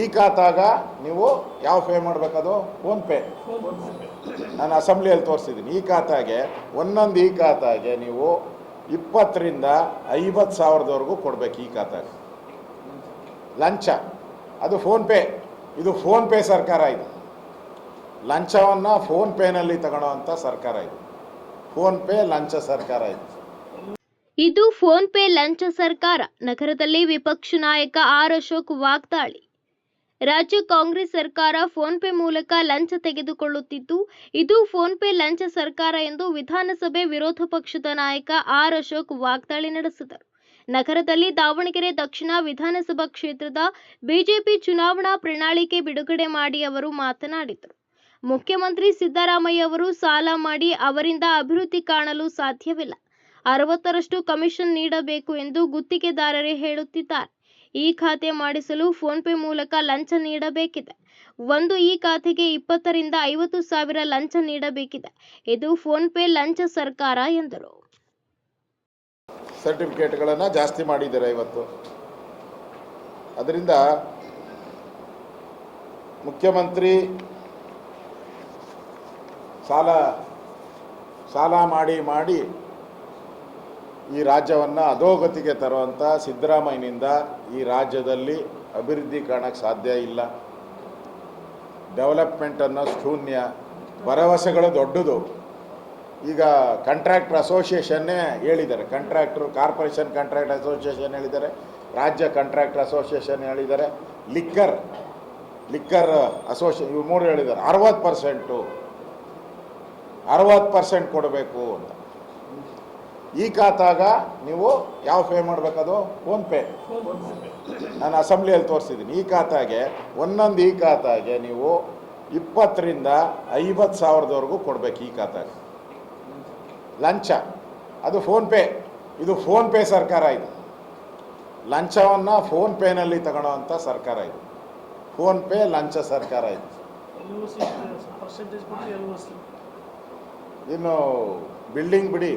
ಈ ಖಾತಾಗ ನೀವು ಯಾವ ಪೇ ಮಾಡಬೇಕದು ಫೋನ್ಪೇ. ನಾನು ಅಸೆಂಬ್ಲಿಯಲ್ಲಿ ತೋರಿಸಿದ್ದೀನಿ. ಈ ಖಾತಾಗೆ ಒಂದೊಂದು ಈ ಖಾತಾಗೆ ನೀವು 20 ರಿಂದ 50 ಸಾವಿರದವರೆಗೂ ಕೊಡಬೇಕು. ಈ ಖಾತಾಗೆ ಲಂಚ ಅದು ಫೋನ್ಪೇ. ಇದು ಫೋನ್ಪೇ ಸರ್ಕಾರ. ಇದು ಲಂಚವನ್ನು ಫೋನ್ಪೇನಲ್ಲಿ ತಗೊಳ್ಳೋವಂಥ ಸರ್ಕಾರ. ಇದು ಫೋನ್ಪೇ ಲಂಚ ಸರ್ಕಾರ. ಇದು ಫೋನ್ಪೇ ಲಂಚ ಸರ್ಕಾರ. ನಗರದಲ್ಲಿ ವಿಪಕ್ಷ ನಾಯಕ ಆರ್ ಅಶೋಕ್ ವಾಗ್ದಾಳಿ. ರಾಜ್ಯ ಕಾಂಗ್ರೆಸ್ ಸರ್ಕಾರ ಫೋನ್ಪೇ ಮೂಲಕ ಲಂಚ ತೆಗೆದುಕೊಳ್ಳುತ್ತಿದ್ದು, ಇದು ಫೋನ್ಪೇ ಲಂಚ ಸರ್ಕಾರ ಎಂದು ವಿಧಾನಸಭೆ ವಿರೋಧ ಪಕ್ಷದ ನಾಯಕ ಆರ್ ಅಶೋಕ್ ವಾಗ್ದಾಳಿ ನಡೆಸಿದರು. ನಗರದಲ್ಲಿ ದಾವಣಗೆರೆ ದಕ್ಷಿಣ ವಿಧಾನಸಭಾ ಕ್ಷೇತ್ರದ ಬಿಜೆಪಿ ಚುನಾವಣಾ ಪ್ರಣಾಳಿಕೆ ಬಿಡುಗಡೆ ಮಾಡಿ ಅವರು ಮಾತನಾಡಿದರು. ಮುಖ್ಯಮಂತ್ರಿ ಸಿದ್ದರಾಮಯ್ಯ ಅವರು ಸಾಲ ಮಾಡಿ ಅವರಿಂದ ಅಭಿವೃದ್ಧಿ ಕಾಣಲು ಸಾಧ್ಯವಿಲ್ಲ. 60ರಷ್ಟು ಕಮಿಷನ್ ನೀಡಬೇಕು ಎಂದು ಗುತ್ತಿಗೆದಾರರೇ ಹೇಳುತ್ತಿದ್ದಾರೆ. ಈ ಖಾತೆ ಮಾಡಿಸಲು ಫೋನ್ಪೇ ಮೂಲಕ ಲಂಚ ನೀಡಬೇಕಿದೆ. ಒಂದು ಈ ಖಾತೆಗೆ 20 ರಿಂದ 50 ಸಾವಿರ ಲಂಚ ನೀಡಬೇಕಿದೆ. ಇದು ಫೋನ್ಪೇ ಲಂಚ ಸರ್ಕಾರ ಎಂದರು. ಸರ್ಟಿಫಿಕೇಟ್ಗಳನ್ನು ಜಾಸ್ತಿ ಮಾಡಿದ್ದಾರೆ ಇವತ್ತು. ಅದರಿಂದ ಮುಖ್ಯಮಂತ್ರಿ ಸಾಲ ಮಾಡಿ ಈ ರಾಜ್ಯವನ್ನು ಅಧೋಗತಿಗೆ ತರುವಂಥ ಸಿದ್ದರಾಮಯ್ಯನಿಂದ ಈ ರಾಜ್ಯದಲ್ಲಿ ಅಭಿವೃದ್ಧಿ ಕಾಣಕ್ಕೆ ಸಾಧ್ಯ ಇಲ್ಲ. ಡೆವಲಪ್ಮೆಂಟ್ ಅನ್ನೋ ಶೂನ್ಯ. ಭರವಸೆಗಳು ದೊಡ್ಡದು. ಈಗ ಕಾಂಟ್ರಾಕ್ಟರ್ ಅಸೋಸಿಯೇಷನ್ನೇ ಹೇಳಿದ್ದಾರೆ. ಕಾರ್ಪೊರೇಷನ್ ಕಾಂಟ್ರಾಕ್ಟ್ ಅಸೋಸಿಯೇಷನ್ ಹೇಳಿದ್ದಾರೆ, ರಾಜ್ಯ ಕಾಂಟ್ರಾಕ್ಟರ್ ಅಸೋಸಿಯೇಷನ್ ಹೇಳಿದ್ದಾರೆ, ಲಿಕ್ಕರ್ ಅಸೋಸಿಯೇಷನ್ ಇವು 3 ಹೇಳಿದ್ದಾರೆ. 60% ಕೊಡಬೇಕು ಅಂತ. ಈ ಖಾತಾಗ ನೀವು ಯಾವ ಪೇ ಮಾಡಬೇಕದು ಫೋನ್ಪೇ. ನಾನು ಅಸೆಂಬ್ಲಿಯಲ್ಲಿ ತೋರಿಸಿದ್ದೀನಿ. ಈ ಖಾತಾಗೆ ಒಂದೊಂದು ಈ ಖಾತಾಗೆ ನೀವು 20 ರಿಂದ 50 ಸಾವಿರದವರೆಗೂ ಕೊಡಬೇಕು. ಈ ಖಾತಾಗೆ ಲಂಚ ಅದು ಫೋನ್ಪೇ. ಇದು ಫೋನ್ಪೇ ಸರ್ಕಾರ. ಇದು ಲಂಚವನ್ನು ಫೋನ್ಪೇನಲ್ಲಿ ತಗೊಳ್ಳೋವಂಥ ಸರ್ಕಾರ. ಇದು ಫೋನ್ಪೇ ಲಂಚ ಸರ್ಕಾರ. ಇದು ಇನ್ನು ಬಿಲ್ಡಿಂಗ್ ಬಿಡಿ,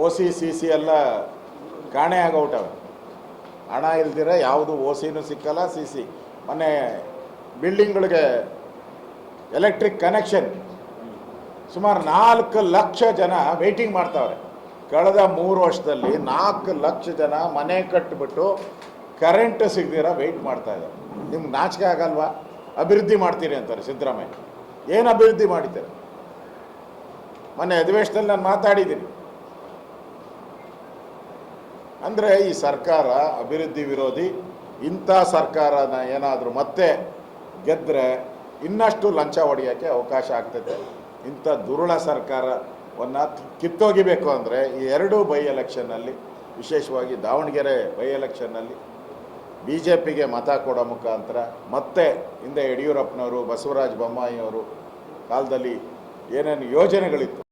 OC CC ಎಲ್ಲ ಕಾಣೆ ಆಗೋಟವೆ. ಹಣ ಇಲ್ದಿರ ಯಾವುದು OCನೂ ಸಿಕ್ಕಲ್ಲ, CC. ಮೊನ್ನೆ ಬಿಲ್ಡಿಂಗ್ಗಳಿಗೆ ಎಲೆಕ್ಟ್ರಿಕ್ ಕನೆಕ್ಷನ್ ಸುಮಾರು 4 ಲಕ್ಷ ಜನ ವೆಯ್ಟಿಂಗ್ ಮಾಡ್ತಾವ್ರೆ. ಕಳೆದ 3 ವರ್ಷದಲ್ಲಿ 4 ಲಕ್ಷ ಜನ ಮನೆ ಕಟ್ಟಿಬಿಟ್ಟು ಕರೆಂಟ್ ಸಿಗದಿರ ವೆಯ್ಟ್ ಮಾಡ್ತಾ ಇದ್ದಾರೆ. ನಿಮ್ಗೆ ನಾಚಿಕೆ ಆಗಲ್ವಾ? ಅಭಿವೃದ್ಧಿ ಮಾಡ್ತೀರಿ ಅಂತಾರೆ ಸಿದ್ದರಾಮಯ್ಯ. ಏನು ಅಭಿವೃದ್ಧಿ ಮಾಡಿದ್ದಾರೆ? ಮೊನ್ನೆ ಅಧಿವೇಶನದಲ್ಲಿ ನಾನು ಮಾತಾಡಿದ್ದೀನಿ. ಅಂದರೆ ಈ ಸರ್ಕಾರ ಅಭಿವೃದ್ಧಿ ವಿರೋಧಿ. ಇಂಥ ಸರ್ಕಾರನ ಏನಾದರೂ ಮತ್ತೆ ಗೆದ್ದರೆ ಇನ್ನಷ್ಟು ಲಂಚ ಹೊಡೆಯೋಕ್ಕೆ ಅವಕಾಶ ಆಗ್ತದೆ. ಇಂಥ ದುರುಳ ಸರ್ಕಾರವನ್ನು ಕಿತ್ತೋಗಿಬೇಕು ಅಂದರೆ ಈ 2 ಬೈ ಎಲೆಕ್ಷನ್ನಲ್ಲಿ, ವಿಶೇಷವಾಗಿ ದಾವಣಗೆರೆ ಬೈ ಎಲೆಕ್ಷನ್ನಲ್ಲಿ BJPಗೆ ಮತ ಕೊಡೋ ಮುಖಾಂತರ ಮತ್ತೆ ಹಿಂದೆ ಯಡಿಯೂರಪ್ಪನವರು, ಬಸವರಾಜ ಬೊಮ್ಮಾಯಿಯವರು ಕಾಲದಲ್ಲಿ ಏನೇನು ಯೋಜನೆಗಳಿತ್ತು